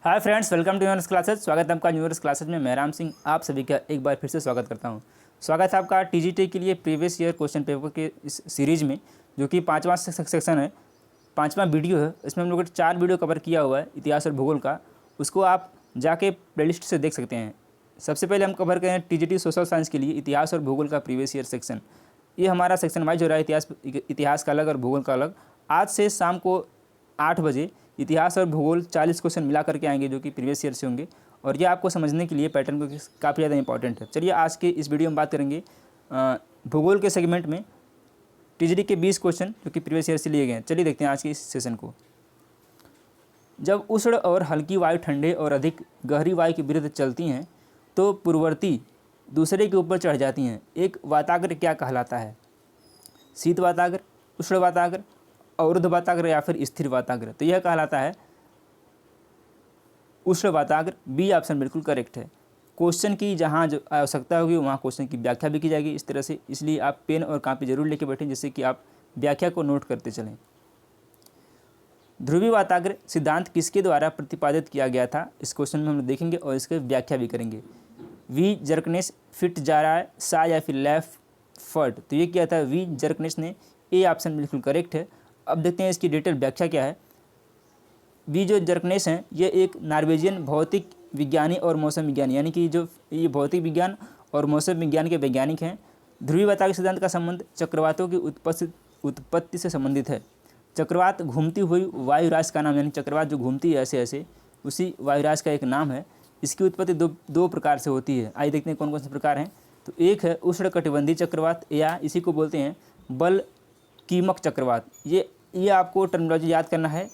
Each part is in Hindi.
Hi friends, welcome to universe classes. स्वागत है आपका यूनिवर्स क्लासेज में। मैं राम सिंह आप सभी का एक बार फिर से स्वागत करता हूं। स्वागत है आपका टीजीटी के लिए प्रीवियस ईयर क्वेश्चन पेपर के इस सीरीज में, जो कि पाँचवां सेक्शन है, पाँचवां वीडियो है। इसमें हम लोगों ने 4 वीडियो कवर किया हुआ है इतिहास और भूगोल का। उसको आप जाके प्लेलिस्ट से देख सकते हैं। सबसे पहले हम कवर करें टीजीटी सोशल साइंस के लिए इतिहास और भूगोल का प्रीवियस ईयर सेक्शन। ये हमारा सेक्शन वाइज हो रहा है, इतिहास का अलग और भूगोल का अलग। आज से शाम को 8 बजे इतिहास और भूगोल 40 क्वेश्चन मिला करके आएंगे, जो कि प्रीवियस ईयर से होंगे। और ये आपको समझने के लिए पैटर्न को काफ़ी ज़्यादा इंपॉर्टेंट है। चलिए आज के इस वीडियो में बात करेंगे भूगोल के सेगमेंट में टीजीटी के 20 क्वेश्चन जो कि प्रीवियस ईयर से लिए गए हैं। चलिए देखते हैं आज के इस सेशन को। जब उष्ण और हल्की वायु ठंडे और अधिक गहरी वायु के विरुद्ध चलती हैं तो पूर्ववर्ती दूसरे के ऊपर चढ़ जाती हैं। एक वाताग्र क्या कहलाता है? शीत वाताग्र, उष्ण वाताग्र, अवरुद्ध वाताग्र या फिर स्थिर वाताग्र? तो यह कहलाता है उष्ण वाताग्र। बी ऑप्शन बिल्कुल करेक्ट है। क्वेश्चन की जहाँ जो आवश्यकता होगी वहाँ क्वेश्चन की व्याख्या भी की जाएगी इस तरह से, इसलिए आप पेन और कापी जरूर लेके बैठें जिससे कि आप व्याख्या को नोट करते चलें। ध्रुवीय वाताग्र सिद्धांत किसके द्वारा प्रतिपादित किया गया था? इस क्वेश्चन में हम देखेंगे और इसकी व्याख्या भी करेंगे। वी जर्कनेस, फिट जारा, सा या फिर लैफर्ड? तो ये क्या था? वी जर्कनेस ने। ए ऑप्शन बिल्कुल करेक्ट है। अब देखते हैं इसकी डिटेल व्याख्या क्या है। वी जो जर्कनेस हैं ये एक नॉर्वेजियन भौतिक विज्ञानी और मौसम विज्ञानी, यानी कि जो ये भौतिक विज्ञान और मौसम विज्ञान के वैज्ञानिक हैं। ध्रुवीय वाताग्र सिद्धांत का संबंध चक्रवातों की उत्पत्ति से संबंधित है। चक्रवात घूमती हुई वायुराशि का नाम, यानी चक्रवात जो घूमती है ऐसे ऐसे, उसी वायुराशि का एक नाम है। इसकी उत्पत्ति दो प्रकार से होती है। आइए देखते हैं कौन कौन से प्रकार हैं। तो एक है उष्णकटिबंधीय चक्रवात, या इसी को बोलते हैं बल कीमक चक्रवात। ये आपको टर्मिनोलॉजी याद करना है।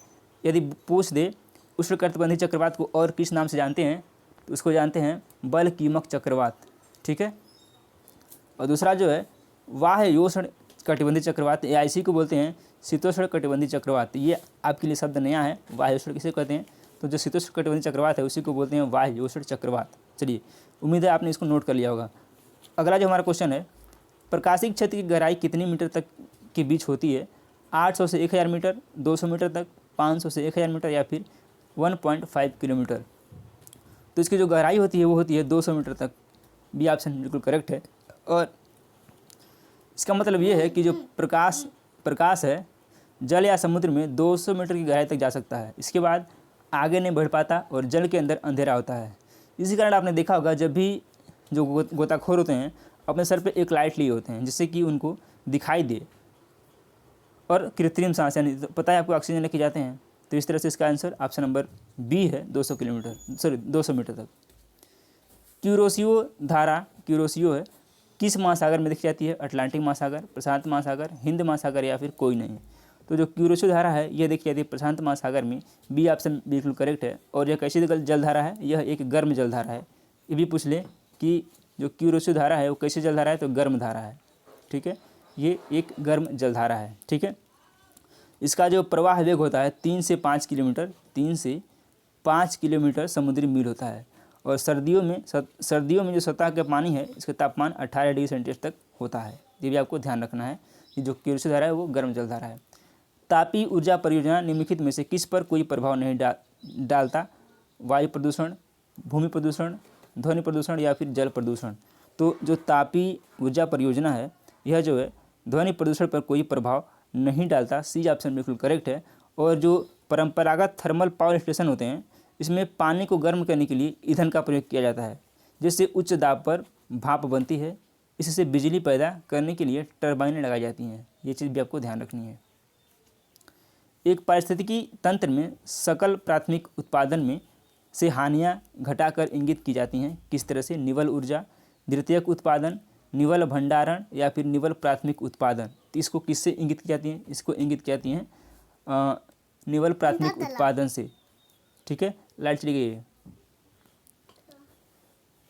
यदि पूछ दे उष्णकटिबंधीय चक्रवात को और किस नाम से जानते हैं तो उसको जानते हैं बल कीमक चक्रवात, ठीक है। और दूसरा जो है वाह्योष्ण कटिबंधीय चक्रवात, या इसी को बोलते हैं शीतोष्ण कटिबंधीय चक्रवात। ये आपके लिए शब्द नया है। वाह्योष्ण किसे कहते हैं? तो जो शीतोष्ण कटिबंधीय चक्रवात है उसी को बोलते हैं वाह्योष्ण चक्रवात। चलिए, उम्मीद है आपने इसको नोट कर लिया होगा। अगला जो हमारा क्वेश्चन है, प्रकाशिक क्षेत्र की गहराई कितनी मीटर तक के बीच होती है? 800 से 1000 मीटर, 200 मीटर तक, 500 से 1000 मीटर या फिर 1.5 किलोमीटर? तो इसकी जो गहराई होती है वो होती है 200 मीटर तक। बी ऑप्शन बिल्कुल करेक्ट है। और इसका मतलब ये है कि जो प्रकाश है जल या समुद्र में 200 मीटर की गहराई तक जा सकता है। इसके बाद आगे नहीं बढ़ पाता और जल के अंदर अंधेरा होता है। इसी कारण आपने देखा होगा जब भी जो गोताखोर होते हैं अपने सर पे एक लाइट लिए होते हैं जिससे कि उनको दिखाई दे। और कृत्रिम सांस, यानी पता है आपको ऑक्सीजन लेके जाते हैं। तो इस तरह से इसका आंसर ऑप्शन नंबर बी है, 200 मीटर तक। क्यूरोसियो धारा, क्यूरोसियो है, किस महासागर में देखी जाती है? अटलांटिक महासागर, प्रशांत महासागर, हिंद महासागर या फिर कोई नहीं? तो जो क्यूरोसियो धारा है यह देखी जाती है प्रशांत महासागर में। बी ऑप्शन बिल्कुल करेक्ट है। और यह कैसी जलधारा है? यह एक गर्म जलधारा है। ये भी पूछ ले कि जो क्यूरोसियो धारा है वो कैसी जलधारा है? तो गर्म धारा है, ठीक है। ये एक गर्म जलधारा है, ठीक है। इसका जो प्रवाह वेग होता है 3 से 5 किलोमीटर, 3 से 5 किलोमीटर समुद्री मील होता है। और सर्दियों में जो सतह का पानी है इसका तापमान 18 डिग्री सेंटीग्रेड तक होता है। ये भी आपको ध्यान रखना है कि जो क्यूरोसियो धारा है वो गर्म जलधारा है। तापीय ऊर्जा परियोजना निम्नलिखित में से किस पर कोई प्रभाव नहीं डालता? वायु प्रदूषण, भूमि प्रदूषण, ध्वनि प्रदूषण या फिर जल प्रदूषण? तो जो तापीय ऊर्जा परियोजना है यह जो है ध्वनि प्रदूषण पर कोई प्रभाव नहीं डालता। सी ऑप्शन बिल्कुल करेक्ट है। और जो परंपरागत थर्मल पावर स्टेशन होते हैं इसमें पानी को गर्म करने के लिए ईंधन का प्रयोग किया जाता है, जिससे उच्च दाब पर भाप बनती है। इससे बिजली पैदा करने के लिए टरबाइनें लगाई जाती हैं। ये चीज़ भी आपको ध्यान रखनी है। एक पारिस्थितिकी तंत्र में सकल प्राथमिक उत्पादन में से हानियाँ घटाकर इंगित की जाती हैं किस तरह से? निवल ऊर्जा, द्वितीयक उत्पादन, निवल भंडारण या फिर निवल प्राथमिक उत्पादन? तो इसको किससे इंगित की जाती हैं? इसको इंगित की जाती हैं निवल प्राथमिक उत्पादन से, ठीक है। लाइट चली गई है।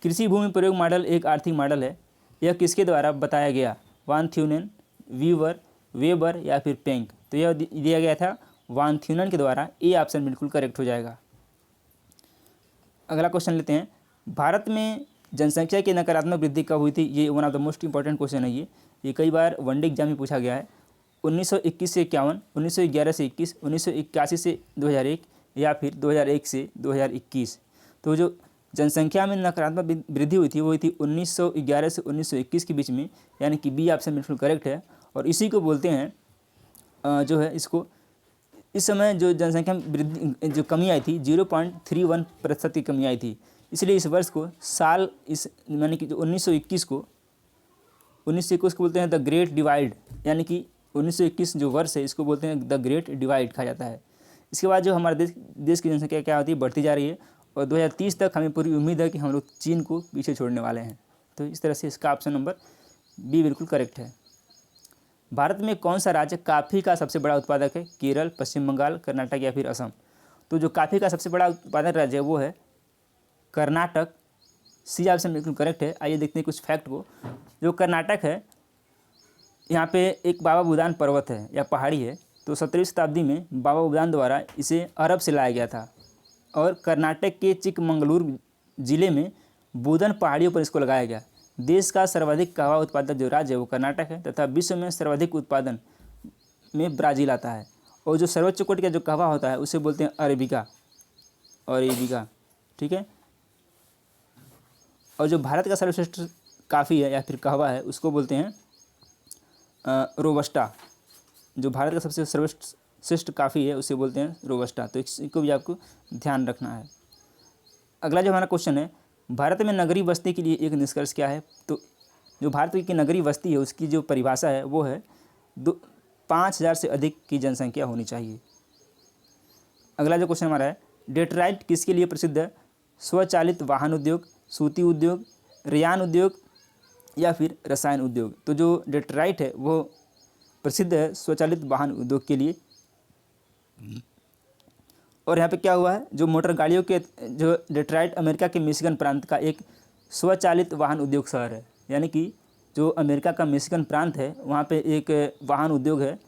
कृषि भूमि प्रयोग मॉडल एक आर्थिक मॉडल है। यह किसके द्वारा बताया गया? वान थ्यूनेन, वीवर, वेबर या फिर पेंक? तो यह दिया गया था वान थ्यूनेन के द्वारा। ए ऑप्शन बिल्कुल करेक्ट हो जाएगा। अगला क्वेश्चन लेते हैं। भारत में जनसंख्या की नकारात्मक वृद्धि कब हुई थी? ये one of the most important question है। ये कई बार वनडे एग्जाम में पूछा गया है। 1921 से 51, 1911 से 21, 1981 से 2001 या फिर 2001 से 2021। तो जो जनसंख्या में नकारात्मक वृद्धि हुई थी वो हुई थी 1911 से 1921 के बीच में, यानी कि बी ऑप्शन बिल्कुल करेक्ट है। और इसी को बोलते हैं जो है इसको, इस समय जो जनसंख्या में वृद्धि जो कमी आई थी 0.31% की कमी आई थी, इसलिए इस वर्ष को साल इस यानी कि जो 1921 को बोलते हैं द ग्रेट डिवाइड, यानी कि 1921 जो वर्ष है इसको बोलते हैं द ग्रेट डिवाइड कहा जाता है। इसके बाद जो हमारे देश की जनसंख्या क्या होती है, बढ़ती जा रही है और 2030 तक हमें पूरी उम्मीद है कि हम लोग चीन को पीछे छोड़ने वाले हैं। तो इस तरह से इसका ऑप्शन नंबर बी बिल्कुल करेक्ट है। भारत में कौन सा राज्य कॉफ़ी का सबसे बड़ा उत्पादक है? केरल, पश्चिम बंगाल, कर्नाटक या फिर असम। तो जो कॉफ़ी का सबसे बड़ा उत्पादक राज्य है वो है कर्नाटक। सी ऑप्शन बिल्कुल करेक्ट है। आइए देखते हैं कुछ फैक्ट को। जो कर्नाटक है यहाँ पे एक बाबा बुदान पर्वत है या पहाड़ी है, तो 17वीं शताब्दी में बाबा बुदान द्वारा इसे अरब से लाया गया था और कर्नाटक के चिकमंगलूर जिले में बुदन पहाड़ियों पर इसको लगाया गया। देश का सर्वाधिक कहवा उत्पादक जो राज्य है वो कर्नाटक है तथा विश्व में सर्वाधिक उत्पादन में ब्राज़ील आता है। और जो सर्वोच्च कोटि का जो कहवा होता है उसे बोलते हैं अरेबिका, ठीक है। और जो भारत का सर्वश्रेष्ठ काफ़ी है या फिर कहवा है उसको बोलते हैं रोबस्टा। जो भारत का सबसे सर्वश्रेष्ठ काफ़ी है उसे बोलते हैं रोबस्टा। तो इसको भी आपको ध्यान रखना है। अगला जो हमारा क्वेश्चन है, भारत में नगरीय बस्ती के लिए एक निष्कर्ष क्या है? तो जो भारत की नगरीय बस्ती है उसकी जो परिभाषा है वो है 5,000 से अधिक की जनसंख्या होनी चाहिए। अगला जो क्वेश्चन हमारा है, डेट्राइट किसके लिए प्रसिद्ध है? स्वचालित वाहन उद्योग, सूती उद्योग, रेयान उद्योग या फिर रसायन उद्योग। तो जो डेट्राइट है वो प्रसिद्ध है स्वचालित वाहन उद्योग के लिए। और यहाँ पे क्या हुआ है, जो मोटर गाड़ियों के जो डेट्राइट अमेरिका के मिशिगन प्रांत का एक स्वचालित वाहन उद्योग शहर है, यानी कि जो अमेरिका का मिशिगन प्रांत है वहाँ पे एक वाहन उद्योग है,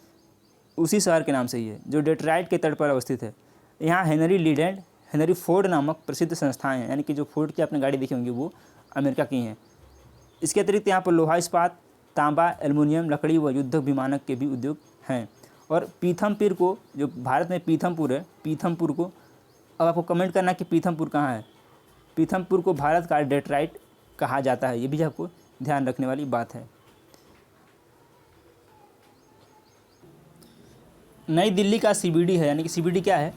उसी शहर के नाम से ही है जो डेट्राइट के तट पर अवस्थित है। यहाँ Henry lead and Henry Ford नामक प्रसिद्ध संस्थाएं हैं, यानी कि जो फोर्ड की आपने गाड़ी देखी होंगी वो अमेरिका की हैं। इसके अतिरिक्त यहाँ पर लोहा इस्पात, तांबा, एल्युमिनियम, लकड़ी व युद्ध विमानक के भी उद्योग हैं। और पीथमपुर को, जो भारत में पीथमपुर है, पीथमपुर को अब आपको कमेंट करना कि पीथमपुर कहाँ है। पीथमपुर को भारत का डेट्राइट कहा जाता है, ये भी आपको ध्यान रखने वाली बात है। नई दिल्ली का सीबीडी है, यानी कि सीबीडी क्या है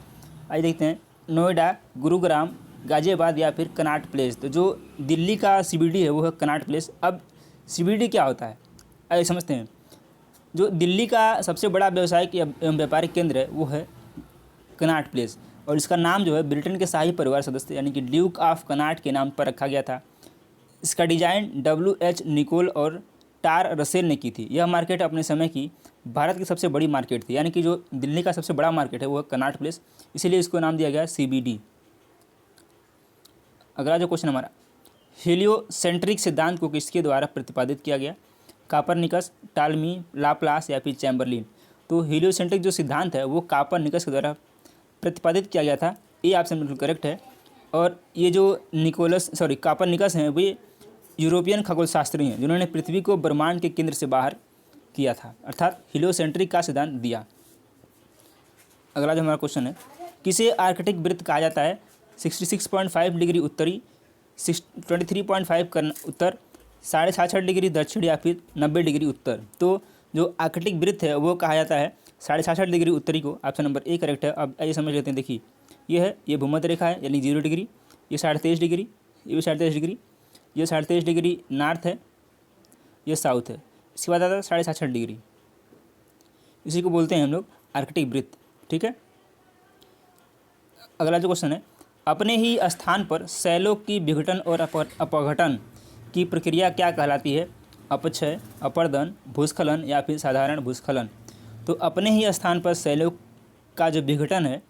आइए देखते हैं। नोएडा, गुरुग्राम, गाजियाबाद या फिर कनॉट प्लेस। तो जो दिल्ली का सीबीडी है वो है कनॉट प्लेस। अब सीबीडी क्या होता है आइए समझते हैं। जो दिल्ली का सबसे बड़ा व्यावसायिक एवं व्यापारिक केंद्र है वो है कनॉट प्लेस और इसका नाम जो है ब्रिटेन के शाही परिवार सदस्य यानी कि ड्यूक ऑफ कनॉट के नाम पर रखा गया था। इसका डिजाइन WH निकोल और टार रसेल ने की थी। यह मार्केट अपने समय की भारत की सबसे बड़ी मार्केट थी, यानी कि जो दिल्ली का सबसे बड़ा मार्केट है वो है कनॉट प्लेस, इसीलिए इसको नाम दिया गया CBD। अगला जो क्वेश्चन हमारा, हेलियोसेंट्रिक सिद्धांत को किसके द्वारा प्रतिपादित किया गया? कापरनिकस, टालमी, लाप्लास या फिर चैम्बरलिन। तो हेलियोसेंट्रिक जो सिद्धांत है वो कापरनिकस के द्वारा प्रतिपादित किया गया था, ये ऑप्शन बिल्कुल करेक्ट है। और ये जो कापरनिकस हैं वे यूरोपियन खगोलशास्त्री हैं जिन्होंने पृथ्वी को ब्रह्मांड के केंद्र से बाहर किया था, अर्थात हेलियोसेंट्रिक का सिद्धांत दिया। अगला जो हमारा क्वेश्चन है, किसे आर्कटिक वृत्त कहा जाता है? 66.5 डिग्री उत्तरी, 23.5 उत्तर, 66.5 डिग्री दक्षिण या फिर 90 डिग्री उत्तर। तो जो आर्कटिक वृत्त है वो कहा जाता है 66.5 डिग्री उत्तरी को। ऑप्शन नंबर ए करेक्ट है। अब आइए समझ लेते हैं। देखिए ये भूमध्य रेखा है यानी 0 डिग्री, ये 23.5 डिग्री, ये भी 23.5 डिग्री, ये 23.5 डिग्री नॉर्थ है, ये साउथ है। इसके बाद आता है 66.5 डिग्री, इसी को बोलते हैं हम लोग आर्कटिक वृत्त, ठीक है। अगला जो क्वेश्चन है, अपने ही स्थान पर शैलों की विघटन और अपघटन की प्रक्रिया क्या कहलाती है? अपक्षय, अपर्दन, भूस्खलन या फिर साधारण भूस्खलन। तो अपने ही स्थान पर शैलों का जो विघटन है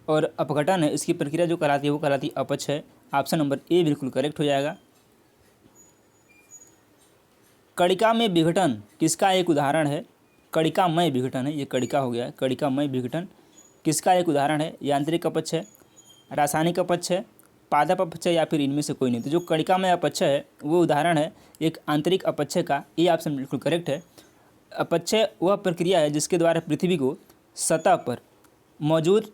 और अपघटन है इसकी प्रक्रिया जो कहलाती है वो कहलाती है अपक्षय। ऑप्शन नंबर ए बिल्कुल करेक्ट हो जाएगा। कणिका में विघटन किसका एक उदाहरण है? कणिकामय विघटन है, ये कणिका हो गया है। कणिकामय विघटन किसका एक उदाहरण है? यांत्रिक अपक्षय, रासायनिक अपक्षय, पादप अपक्षय या फिर इनमें से कोई नहीं। तो जो कणिकामय अपक्षय है वो उदाहरण है एक आंतरिक अपक्षय का, ये ऑप्शन बिल्कुल करेक्ट है। अपक्षय वह प्रक्रिया है जिसके द्वारा पृथ्वी को सतह पर मौजूद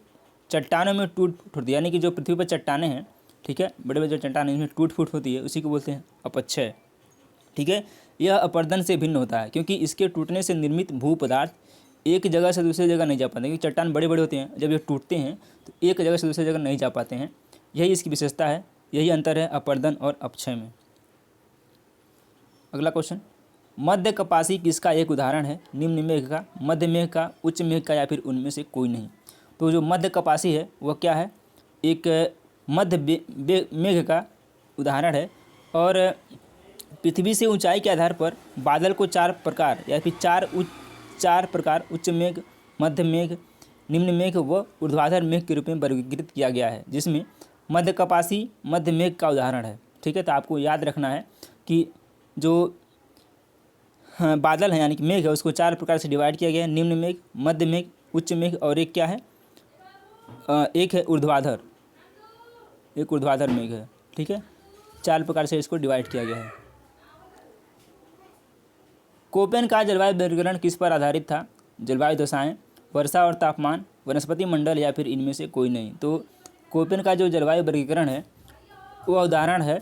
चट्टानों में टूट फूट होती है, यानी कि जो पृथ्वी पर चट्टानें हैं, ठीक है, बड़े बड़े जो चट्टानें इनमें टूट फूट होती है, उसी को बोलते हैं अपक्षय, ठीक है। यह अपर्दन से भिन्न होता है क्योंकि इसके टूटने से निर्मित भू पदार्थ एक जगह से दूसरी जगह नहीं जा पाते, क्योंकि चट्टान बड़े बड़े होते हैं, जब ये टूटते हैं तो एक जगह से दूसरी जगह नहीं जा पाते हैं। यही इसकी विशेषता है, यही अंतर है अपर्दन और अपक्षय में। अगला क्वेश्चन, मध्य कपासी किसका एक उदाहरण है? निम्न मेघ का, मध्य मेघ का, उच्च मेघ का या फिर उनमें से कोई नहीं। तो जो मध्य कपासी है वह क्या है? एक मध्य मेघ का उदाहरण है। और पृथ्वी से ऊंचाई के आधार पर बादल को चार प्रकार या फिर चार प्रकार उच्च मेघ, मध्य मेघ, निम्न मेघ व ऊर्ध्वाधर मेघ के रूप में वर्गीकृत किया गया है, जिसमें मध्य कपासी मध्य मेघ का उदाहरण है, ठीक है। तो आपको याद रखना है कि जो बादल है यानी कि मेघ है उसको चार प्रकार से डिवाइड किया गया है, निम्न मेघ, मध्य मेघ, उच्च मेघ और एक क्या है, एक है ऊर्ध्वाधर, एक ऊर्ध्वाधर मेघ है, ठीक है। चार प्रकार से इसको डिवाइड किया गया है। कोपेन का जलवायु वर्गीकरण किस पर आधारित था? जलवायु दशाएं, वर्षा और तापमान, वनस्पति मंडल या फिर इनमें से कोई नहीं। तो कोपेन का जो जलवायु वर्गीकरण है वह उदाहरण है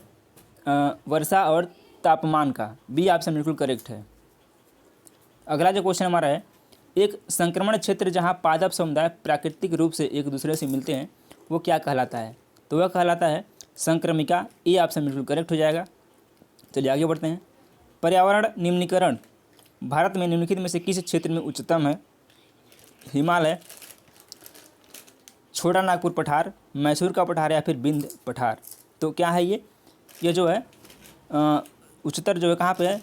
वर्षा और तापमान का। बी ऑप्शन बिल्कुल करेक्ट है। अगला जो क्वेश्चन हमारा है, एक संक्रमण क्षेत्र जहां पादप समुदाय प्राकृतिक रूप से एक दूसरे से मिलते हैं वो क्या कहलाता है? तो वह कहलाता है संक्रमिका। ए ऑप्शन बिल्कुल करेक्ट हो जाएगा। चलिए आगे बढ़ते हैं। पर्यावरण निम्नीकरण भारत में निम्नलिखित में से किस क्षेत्र में उच्चतम है? हिमालय, छोटा नागपुर पठार, मैसूर का पठार या फिर बिंद पठार। तो क्या है ये जो है उच्चतर जो है कहाँ पे है?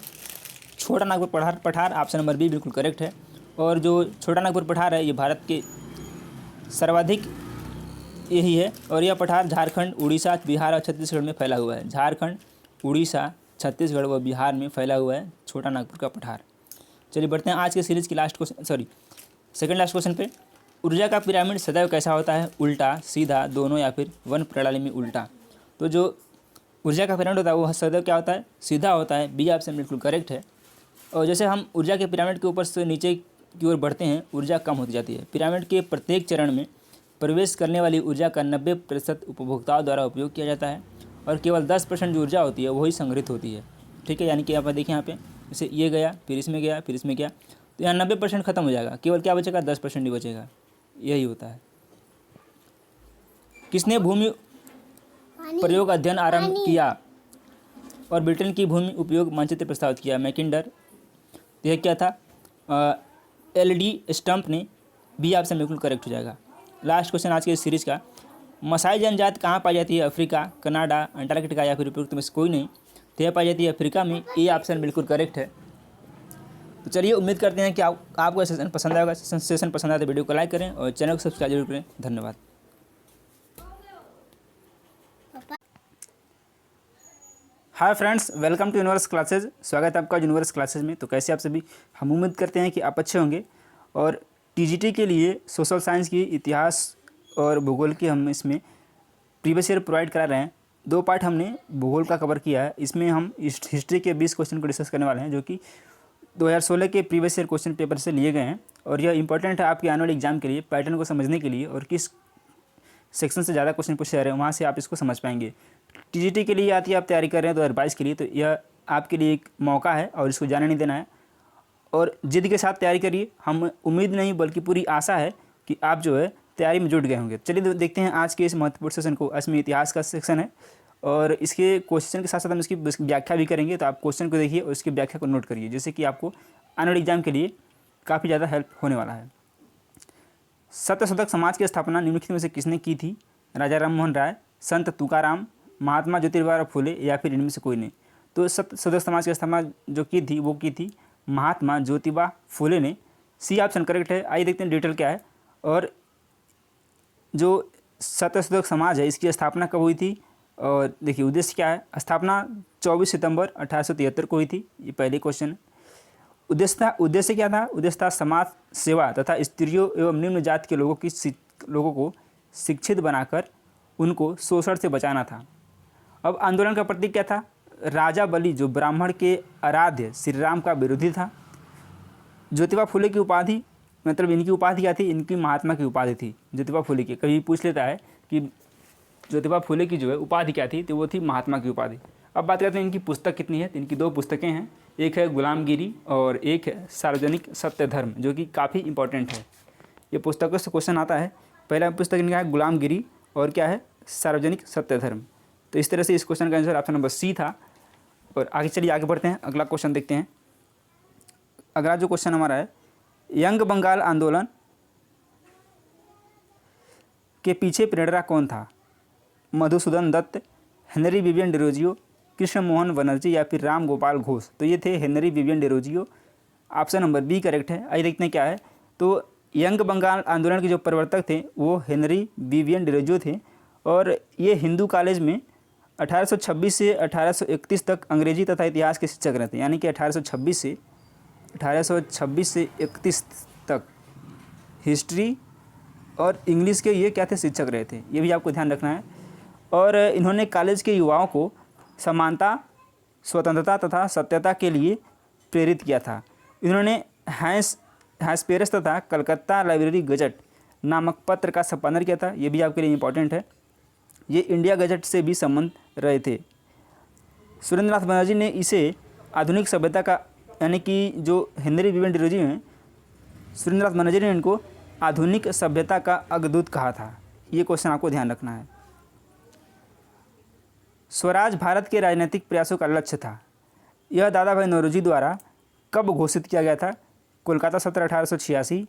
छोटा नागपुर पठार। ऑप्शन नंबर बी बिल्कुल करेक्ट है। और जो छोटा नागपुर पठार है ये भारत के सर्वाधिक यही है, और यह पठार झारखंड, उड़ीसा, बिहार और छत्तीसगढ़ में फैला हुआ है। झारखंड, उड़ीसा, छत्तीसगढ़ व बिहार में फैला हुआ है छोटा नागपुर का पठार। चलिए बढ़ते हैं आज के सीरीज की सेकंड लास्ट क्वेश्चन पे। ऊर्जा का पिरामिड सदैव कैसा होता है? उल्टा, सीधा, दोनों या फिर वन प्रणाली में उल्टा। तो जो ऊर्जा का पिरामिड होता है वो सदैव क्या होता है? सीधा होता है। बी ऑप्शन बिल्कुल करेक्ट है। और जैसे हम ऊर्जा के पिरामिड के ऊपर से नीचे की ओर बढ़ते हैं ऊर्जा कम होती जाती है। पिरामिड के प्रत्येक चरण में प्रवेश करने वाली ऊर्जा का 90% उपभोक्ताओं द्वारा उपयोग किया जाता है और केवल 10% जो ऊर्जा होती है वही संग्रहित होती है, ठीक है। यानी कि आप देखिए यहाँ पे जैसे ये गया, फिर इसमें गया, फिर इसमें गया, तो यहाँ 90% खत्म हो जाएगा, केवल क्या बचेगा? 10% ही बचेगा। यही होता है। किसने भूमि प्रयोग अध्ययन आरंभ किया और ब्रिटेन की भूमि उपयोग मानचित्र प्रस्तावित किया? मैकिंडर। यह क्या था? LD स्टम्प ने। बी ऑप्शन बिल्कुल करेक्ट हो जाएगा। लास्ट क्वेश्चन आज के सीरीज का, मसाई जनजाति कहाँ पाई जाती है? अफ्रीका, कनाडा, अंटार्कटिका या फिर उपयुक्त में से कोई नहीं। तो यह पाई जाती है अफ्रीका में। ए ऑप्शन बिल्कुल करेक्ट है। तो चलिए उम्मीद करते हैं कि आपको सेशन पसंद आएगा। सेशन पसंद आए तो वीडियो को लाइक करें और चैनल को सब्सक्राइब जरूर करें। धन्यवाद। Hi friends, welcome to universe classes. स्वागत है आपका यूनिवर्स क्लासेज में। तो कैसे आप सभी? हम उम्मीद करते हैं कि आप अच्छे होंगे। और TGT के लिए सोशल साइंस की, इतिहास और भूगोल की हम इसमें प्रीवियस ईयर प्रोवाइड करा रहे हैं। 2 पार्ट हमने भूगोल का कवर किया है। इसमें हम हिस्ट्री के 20 क्वेश्चन को डिस्कस करने वाले हैं जो कि 2016 के प्रीवियस ईयर क्वेश्चन पेपर से लिए गए हैं। और यह इंपॉर्टेंट है आपके आने वाले एग्जाम के लिए, पैटर्न को समझने के लिए, और किस सेक्शन से ज़्यादा क्वेश्चन पूछे जा रहे हैं वहाँ से आप इसको समझ पाएंगे। TGT के लिए आती है, आप तैयारी कर रहे हैं 2022 के लिए, तो यह आपके लिए एक मौका है और इसको जाने नहीं देना है। और जिद के साथ तैयारी करिए। हम उम्मीद नहीं बल्कि पूरी आशा है कि आप जो है तैयारी में जुट गए होंगे। चलिए देखते हैं आज के इस महत्वपूर्ण सेशन को। इसमें इतिहास का सेक्शन है और इसके क्वेश्चन के साथ साथ हम इसकी व्याख्या भी करेंगे। तो आप क्वेश्चन को देखिए और इसकी व्याख्या को नोट करिए, जिससे कि आपको आने वाले एग्जाम के लिए काफ़ी ज़्यादा हेल्प होने वाला है। सत्यशोधक समाज की स्थापना निम्नलिखित में से किसने की थी? राजा राममोहन राय, संत तुकाराम, महात्मा ज्योतिबा फुले या फिर इनमें से कोई नहीं। तो सत्यशोधक समाज की स्थापना जो की थी वो की थी महात्मा ज्योतिबा फुले ने। सी ऑप्शन करेक्ट है। आइए देखते हैं डिटेल क्या है। और जो सत्यशोधक समाज है इसकी स्थापना कब हुई थी और देखिए उद्देश्य क्या है। स्थापना 24 सितंबर 1873 को हुई थी। ये पहले क्वेश्चन है। उद्देश्य क्या था? उद्देश्य था समाज सेवा तथा स्त्रियों एवं निम्न जाति के लोगों को शिक्षित बनाकर उनको शोषण से बचाना था। अब आंदोलन का प्रतीक क्या था? राजा बलि जो ब्राह्मण के आराध्य श्री राम का विरोधी था। ज्योतिबा फुले की उपाधि मतलब इनकी उपाधि क्या थी, इनकी महात्मा की उपाधि थी ज्योतिबा फुले की। कभी पूछ लेता है कि ज्योतिबा फुले की जो है उपाधि क्या थी, तो वो थी महात्मा की उपाधि। अब बात करते हैं इनकी पुस्तक कितनी है, तो इनकी 2 पुस्तकें हैं, एक है गुलामगिरी और एक है सार्वजनिक सत्य धर्म, जो कि काफ़ी इंपॉर्टेंट है। ये पुस्तकों से क्वेश्चन आता है। पहला पुस्तक इनका है गुलामगिरी और क्या है, सार्वजनिक सत्य धर्म। तो इस तरह से इस क्वेश्चन का आंसर ऑप्शन नंबर सी था। और आगे चलिए आगे बढ़ते हैं, अगला क्वेश्चन देखते हैं। अगला जो क्वेश्चन हमारा है, यंग बंगाल आंदोलन के पीछे प्रेरणा कौन था? Madhusudan Dutt, Henry Vivian Derozio, Krishna Mohan Banerjee या फिर राम गोपाल घोष? तो ये थे Henry Vivian Derozio. Option number B correct है। आइए देखते हैं क्या है। तो यंग बंगाल आंदोलन के जो प्रवर्तक थे वो हेनरी विवियन डिरोजियो थे और ये हिंदू कॉलेज में 1826 से 1831 तक अंग्रेजी तथा इतिहास के शिक्षक रहे थे। यानी कि 1826 से 31 तक हिस्ट्री और इंग्लिश के ये क्या थे, शिक्षक रहे थे। ये भी आपको ध्यान रखना है। और इन्होंने कॉलेज के युवाओं को समानता, स्वतंत्रता तथा सत्यता के लिए प्रेरित किया था। इन्होंने हैस्पेरस तथा कलकत्ता लाइब्रेरी गजट नामक पत्र का संपादन किया था। ये भी आपके लिए इम्पोर्टेंट है। ये इंडिया गजट से भी संबंध रहे थे। सुरेंद्रनाथ बनर्जी ने इसे आधुनिक सभ्यता का, यानी कि जो हेनरी विवियन डिरोजियो हैं, सुरेंद्रनाथ बनर्जी ने इनको आधुनिक सभ्यता का अग्रदूत कहा था। ये क्वेश्चन आपको ध्यान रखना है। स्वराज भारत के राजनीतिक प्रयासों का लक्ष्य था। यह दादा भाई नौरोजी द्वारा कब घोषित किया गया था? कोलकाता सत्र 1886,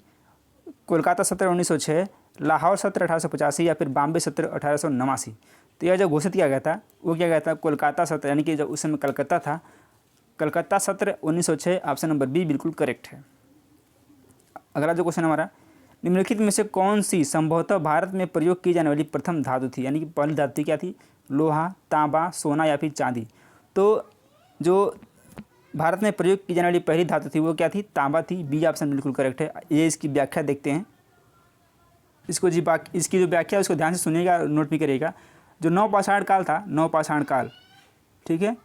कोलकाता सत्र 1906, लाहौर सत्र 1885 या फिर बॉम्बे सत्र 1889? तो यह जो घोषित किया गया था वो किया गया था कोलकाता सत्र, यानी कि जब उस समय कलकत्ता था, कलकत्ता सत्र 1906। ऑप्शन नंबर बी बिल्कुल करेक्ट है। अगला जो क्वेश्चन हमारा, निम्नलिखित में से कौन सी संभवतः भारत में प्रयोग की जाने वाली प्रथम धातु थी? यानी कि पहली धातु क्या थी? लोहा, तांबा, सोना या फिर चांदी? तो जो भारत में प्रयोग की जाने वाली पहली धातु थी वो क्या थी? तांबा थी। बी ऑप्शन बिल्कुल करेक्ट है। ये इसकी व्याख्या देखते हैं। इसकी जो व्याख्या है उसको ध्यान से सुनिएगा, नोट भी करिएगा। जो नवपाषाण काल था, नवपाषाण काल, ठीक है,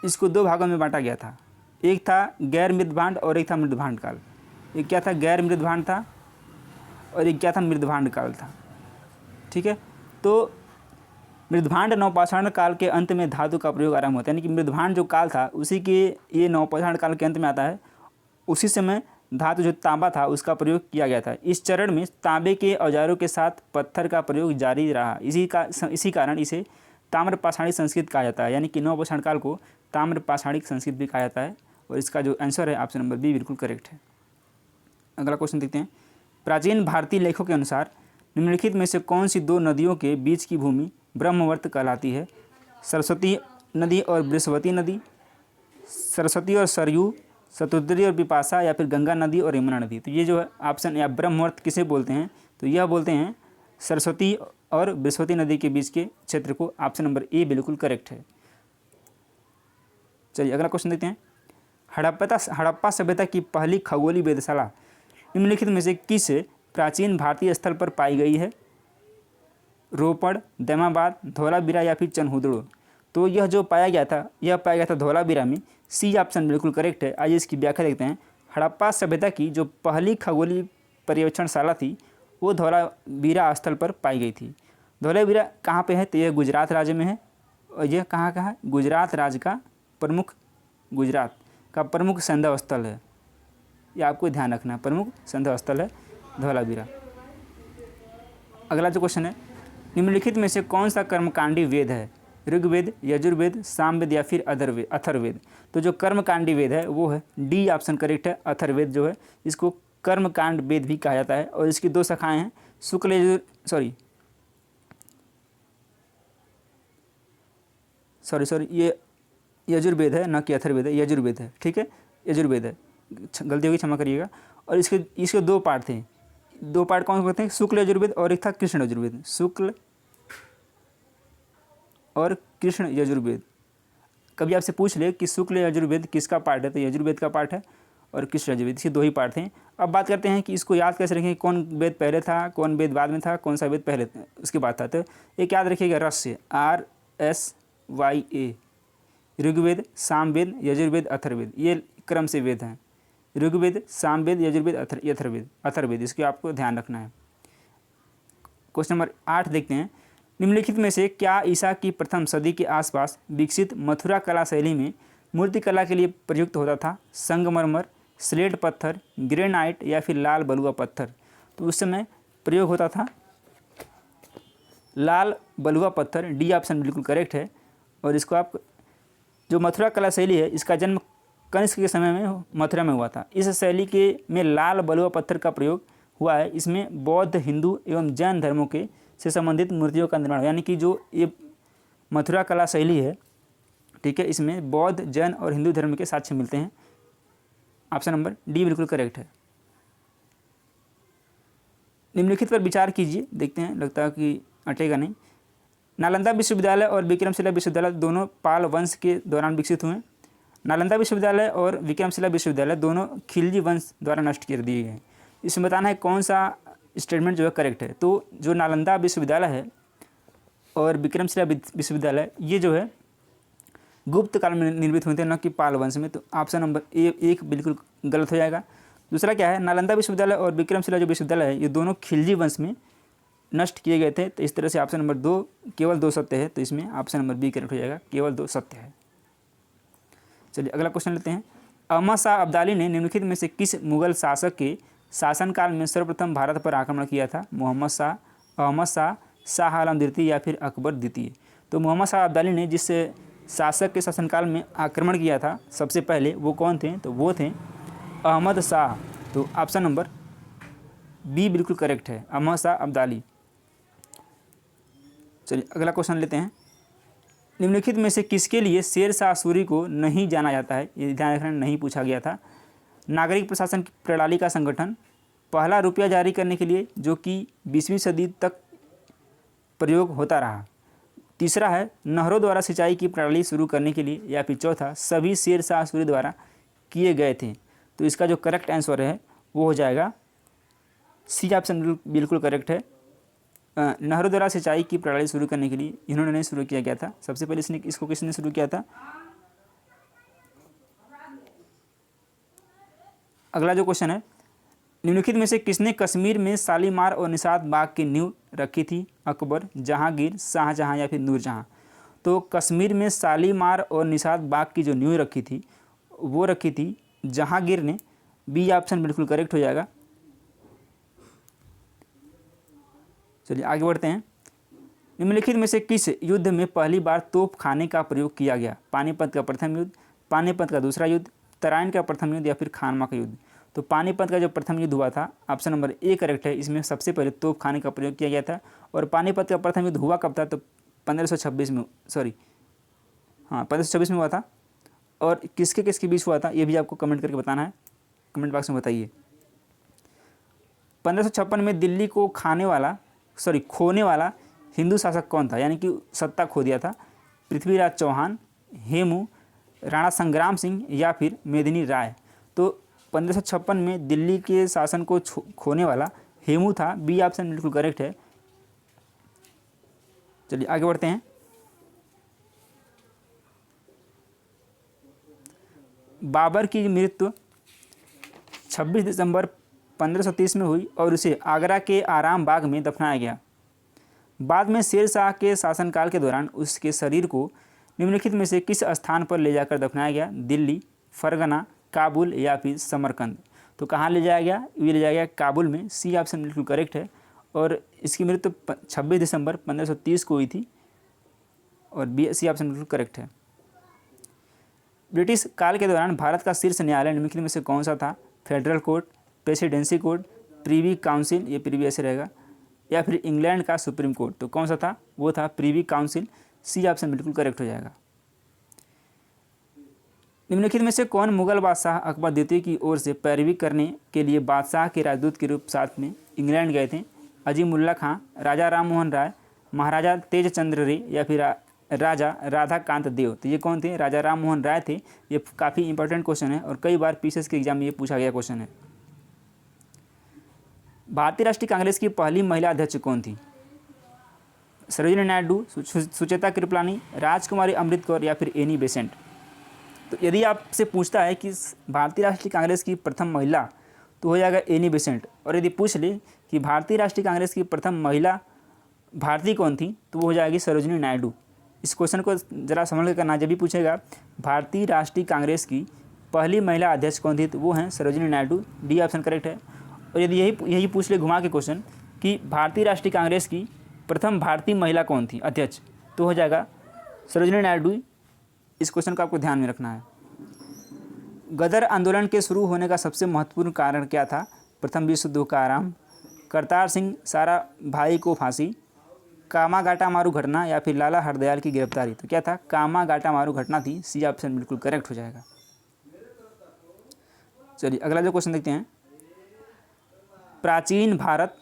इसको 2 भागों में बांटा गया था। एक था गैर मृदभांड और एक था मृदभांड काल। एक क्या था? गैर मृदभांड था और एक क्या था? मृदभांड काल था। ठीक है, तो मृदभांड नवपाषाण काल के अंत में धातु का प्रयोग आरंभ होता है। यानी कि मृदभांड जो काल था उसी के ये नवपाषाण काल के अंत में आता है। उसी समय धातु जो तांबा था उसका प्रयोग किया गया था। इस चरण में तांबे के औजारों के साथ पत्थर का प्रयोग जारी रहा। इसी कारण इसे ताम्रपाषाणिक संस्कृत कहा जाता है। यानी कि नवपाषाण काल को ताम्रपाषाणिक संस्कृत भी कहा जाता है। और इसका जो आंसर है ऑप्शन नंबर बी बिल्कुल करेक्ट है। अगला क्वेश्चन देखते हैं। प्राचीन भारतीय लेखों के अनुसार निम्नलिखित में से कौन सी 2 नदियों के बीच की भूमि ब्रह्मवर्त कहलाती है? सरस्वती नदी और बृहस्पति नदी, सरस्वती और सरयू, शतुद्री और बिपाशा या फिर गंगा नदी और यमुना नदी? तो ये जो है ऑप्शन या ब्रह्मवर्त किसे बोलते हैं? तो यह बोलते हैं सरस्वती और बृहस्पति नदी के बीच के क्षेत्र को। ऑप्शन नंबर ए बिल्कुल करेक्ट है। चलिए अगला क्वेश्चन देखते हैं। हड़प्पा सभ्यता की पहली खगोलीय वेधशाला निम्नलिखित में से किस प्राचीन भारतीय स्थल पर पाई गई है? रोपड़, दैमाबाद, धौलावीरा या फिर चनहुदड़ो? तो यह जो पाया गया था यह पाया गया था धौलावीरा में। सी ऑप्शन बिल्कुल करेक्ट है। आइए इसकी व्याख्या देखते हैं। हड़प्पा सभ्यता की जो पहली खगोलीय पर्यवेक्षणशाला थी वो धौलावीरा स्थल पर पाई गई थी। धौलावीरा कहाँ पे है? तो यह गुजरात राज्य में है। और यह कहाँ का है? गुजरात राज्य का गुजरात का प्रमुख संदर्भ स्थल है। ये आपको ध्यान रखना है, प्रमुख संदर्भ स्थल है धौलावीरा। अगला जो क्वेश्चन है, निम्नलिखित में से कौन सा कर्मकांडी वेद है? ऋग्वेद, यजुर्वेद, सामवेद या फिर अथर्ववेद? तो जो कर्मकांडी वेद है वो है डी ऑप्शन करेक्ट है। अथर्ववेद जो है इसको कर्मकांड वेद भी कहा जाता है। और इसकी 2 शाखाएं हैं, ये यजुर्वेद है, न कि अथर्ववेद है, यजुर्वेद है। ठीक है, यजुर्वेद है, गलती होगी क्षमा करिएगा। और इसके 2 पार्ट थे। 2 पार्ट कौन कहते हैं? शुक्ल यजुर्वेद और एक था कृष्ण यजुर्वेद। शुक्ल और कृष्ण यजुर्वेद। कभी आपसे पूछ ले कि शुक्ल यजुर्वेद किसका पार्ट है, तो यजुर्वेद का पार्ट है। और कृष्ण यजुर्वेद, इसके 2 ही पार्ट थे। अब बात करते हैं कि इसको याद कैसे रखें, कौन वेद पहले था, कौन वेद बाद में था, कौन सा वेद पहले उसके बाद था। तो एक याद रखिएगा, रस्य RSYA, ऋग्वेद, सामवेद, यजुर्वेद, अथर्ववेद, ये क्रम से वेद हैं। ऋग्वेद, सामवेद, यजुर्वेद, अथर्ववेद। इसके आपको ध्यान रखना है। क्वेश्चन नंबर 8 देखते हैं। निम्नलिखित में से क्या ईसा की प्रथम सदी के आसपास विकसित मथुरा कला शैली में मूर्ति कला के लिए प्रयुक्त होता था? संगमरमर, स्लेट पत्थर, ग्रेनाइट या फिर लाल बलुआ पत्थर। तो उस समय प्रयोग होता था लाल बलुआ पत्थर। डी ऑप्शन बिल्कुल करेक्ट है। और इसको आप जो मथुरा कला शैली है इसका जन्म कनिष्क के समय में मथुरा में हुआ था। इस शैली के में लाल बलुआ पत्थर का प्रयोग हुआ है। इसमें बौद्ध, हिंदू एवं जैन धर्मों के से संबंधित मूर्तियों का निर्माण, यानी कि जो ये मथुरा कला शैली है, ठीक है, इसमें बौद्ध, जैन और हिंदू धर्म के साक्ष्य मिलते हैं। ऑप्शन नंबर डी बिल्कुल करेक्ट है। निम्नलिखित पर विचार कीजिए। देखते हैं, लगता है कि अटेगा नहीं। नालंदा विश्वविद्यालय और विक्रमशिला विश्वविद्यालय दोनों पाल वंश के दौरान विकसित हुए। नालंदा विश्वविद्यालय और विक्रमशिला विश्वविद्यालय दोनों खिलजी वंश द्वारा नष्ट कर दिए गए। इसमें बताना है कौन सा स्टेटमेंट जो है करेक्ट है। तो जो नालंदा विश्वविद्यालय है और विक्रमशिला विश्वविद्यालय, ये जो है गुप्त काल में निर्मित हुए थे, न कि पाल वंश में। तो ऑप्शन नंबर एक बिल्कुल गलत हो जाएगा। दूसरा क्या है, नालंदा विश्वविद्यालय और विक्रमशिला जो विश्वविद्यालय है ये दोनों खिलजी वंश में नष्ट किए गए थे। तो इस तरह से ऑप्शन नंबर 2 केवल 2 सत्य है। तो इसमें ऑप्शन नंबर बी करेक्ट हो जाएगा, केवल 2 सत्य है। चलिए अगला क्वेश्चन लेते हैं। अहमद शाह अब्दाली ने निम्नलिखित में से किस मुगल शासक के शासनकाल में सर्वप्रथम भारत पर आक्रमण किया था? मोहम्मद शाह, अहमद शाह, शाह आलम द्वितीय या फिर अकबर द्वितीय। तो मोहम्मद शाह अब्दाली ने जिस शासक के शासनकाल में आक्रमण किया था सबसे पहले, वो कौन थे? तो वो थे अहमद शाह। तो ऑप्शन नंबर बी बिल्कुल करेक्ट है, अहमद शाह अब्दाली। चलिए अगला क्वेश्चन लेते हैं। निम्नलिखित में से किसके लिए शेर शाह सूरी को नहीं जाना जाता है? ये ध्यान रखना, नहीं पूछा गया था। नागरिक प्रशासन की प्रणाली का संगठन, पहला रुपया जारी करने के लिए जो कि 20वीं सदी तक प्रयोग होता रहा। तीसरा है नहरों द्वारा सिंचाई की प्रणाली शुरू करने के लिए, या फिर चौथा सभी शेर शाह सूरी द्वारा किए गए थे। तो इसका जो करेक्ट आंसर है वो हो जाएगा सी ऑप्शन बिल्कुल करेक्ट है। नहरों द्वारा सिंचाई की प्रणाली शुरू करने के लिए इन्होंने नहीं शुरू किया गया था। सबसे पहले इसको किसने शुरू किया था? अगला जो क्वेश्चन है, निम्नलिखित में से किसने कश्मीर में शालीमार और निषाद बाग की नींव रखी थी? अकबर, जहांगीर, शाहजहां या फिर नूरजहां। तो कश्मीर में शालीमार और निषाद बाग की जो नींव रखी थी वो रखी थी जहांगीर ने। बी ऑप्शन बिल्कुल करेक्ट हो जाएगा। चलिए आगे बढ़ते हैं। निम्नलिखित में से किस युद्ध में पहली बार तोप खाने का प्रयोग किया गया? पानीपत का प्रथम युद्ध, पानीपत का दूसरा युद्ध, तराइन का प्रथम युद्ध या फिर खानवा का युद्ध। तो पानीपत का जो प्रथम युद्ध हुआ था, ऑप्शन नंबर ए करेक्ट है। इसमें सबसे पहले तोप खाने का प्रयोग किया गया था। और पानीपत का प्रथम युद्ध हुआ कब था? तो 1526 में, 1526 में हुआ था। और किसके किसके बीच हुआ था ये भी आपको कमेंट करके बताना है, कमेंट बॉक्स में बताइए। 1556 में दिल्ली को खोने वाला हिंदू शासक कौन था? यानी कि सत्ता खो दिया था। पृथ्वीराज चौहान, हेमू, राणा संग्राम सिंह या फिर मेदिनी राय। तो 1556 में दिल्ली के शासन को खोने वाला हेमू था। बी ऑप्शन बिल्कुल करेक्ट है। चलिए आगे बढ़ते हैं। बाबर की मृत्यु 26 दिसंबर 1530 में हुई और उसे आगरा के आराम बाग में दफनाया गया। बाद में शेर शाह के शासनकाल के दौरान उसके शरीर को निम्नलिखित में से किस स्थान पर ले जाकर दफनाया गया? दिल्ली, फरगना, काबुल या फिर समरकंद। तो कहाँ ले जाया गया? ये ले जाया गया काबुल में। सी ऑप्शन बिल्कुल करेक्ट है। और इसकी मृत्यु 26 दिसंबर 1530 को हुई थी। और बी सी ऑप्शन बिल्कुल करेक्ट है। ब्रिटिश काल के दौरान भारत का शीर्ष न्यायालय निम्नलिखित में से कौन सा था? Federal court, presidency court, Privi council, ये प्रीवी ऐसे रहेगा, या फिर इंग्लैंड का सुप्रीम कोर्ट। तो कौन सा था? वो था प्रीवी काउंसिल। सी ऑप्शन बिल्कुल करेक्ट हो जाएगा। निम्नलिखित में से कौन मुगल बादशाह अकबर द्वितीय की ओर से पैरवी करने के लिए बादशाह के राजदूत के रूप साथ में इंग्लैंड गए थे? अजीमुल्ला खां, राजा राम मोहन राय, महाराजा तेज चंद्र रे या फिर राजा राधाकांत देव। तो ये कौन थे? राजा राम मोहन राय थे। ये काफ़ी इंपॉर्टेंट क्वेश्चन है और कई बार पीसीएस के एग्जाम में ये पूछा गया क्वेश्चन है। भारतीय राष्ट्रीय कांग्रेस की पहली महिला अध्यक्ष कौन थी? सरोजिनी नायडू, सुचेता कृपलानी, राजकुमारी अमृत कौर या फिर एनी बेसेंट। तो यदि आपसे पूछता है कि भारतीय राष्ट्रीय कांग्रेस की प्रथम महिला, तो हो जाएगा एनी बेसेंट। और यदि पूछ ले कि भारतीय राष्ट्रीय कांग्रेस की प्रथम महिला भारतीय कौन थी, तो वो हो जाएगी सरोजिनी नायडू। इस क्वेश्चन को ज़रा समझ के करना, जब भी पूछेगा भारतीय राष्ट्रीय कांग्रेस की पहली महिला अध्यक्ष कौन थी, तो वो हैं Sarojini Naidu. D option correct है। और यदि यही पूछ ले घुमा के क्वेश्चन कि भारतीय राष्ट्रीय कांग्रेस की प्रथम भारतीय महिला कौन थी अध्यक्ष, तो हो जाएगा सरोजिनी नायडू। इस क्वेश्चन को आपको ध्यान में रखना है। गदर आंदोलन के शुरू होने का सबसे महत्वपूर्ण कारण क्या था? प्रथम विश्व युद्ध का आरंभ, करतार सिंह साराभाई को फांसी, कामागाटा मारू घटना या फिर लाला हरदयाल की गिरफ्तारी। तो क्या था? कामागाटा मारू घटना थी। सी ऑप्शन बिल्कुल करेक्ट हो जाएगा। चलिए अगला जो क्वेश्चन देखते हैं, प्राचीन भारत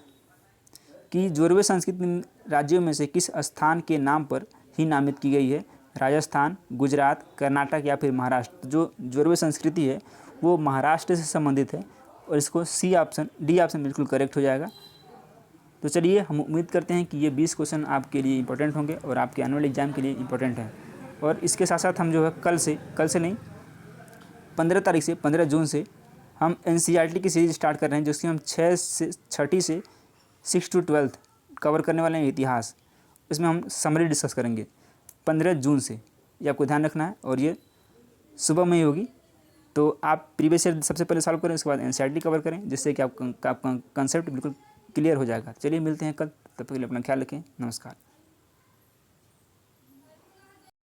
की जोरवे संस्कृति राज्यों में से किस स्थान के नाम पर ही नामित की गई है? राजस्थान, गुजरात, कर्नाटक या फिर महाराष्ट्र। जो जोरवे संस्कृति है वो महाराष्ट्र से संबंधित है और इसको डी ऑप्शन बिल्कुल करेक्ट हो जाएगा। तो चलिए हम उम्मीद करते हैं कि ये 20 क्वेश्चन आपके लिए इंपॉर्टेंट होंगे और आपके एनुअल एग्जाम के लिए इंपॉर्टेंट है। और इसके साथ साथ हम जो है कल से नहीं 15 तारीख से 15 जून से हम NCERT की सीरीज स्टार्ट कर रहे हैं, जिसकी हम 6ठी से 6 to 12 कवर करने वाले हैं इतिहास। इसमें हम समरी डिस्कस करेंगे 15 जून से, ये आपको ध्यान रखना है। और ये सुबह में ही होगी, तो आप प्रीवियस ईयर सबसे पहले सॉल्व करें, उसके बाद NCERT कवर करें, जिससे कि आपका कंसेप्ट बिल्कुल क्लियर हो जाएगा। चलिए मिलते हैं कल, तब तक के लिए अपना ख्याल रखें। नमस्कार।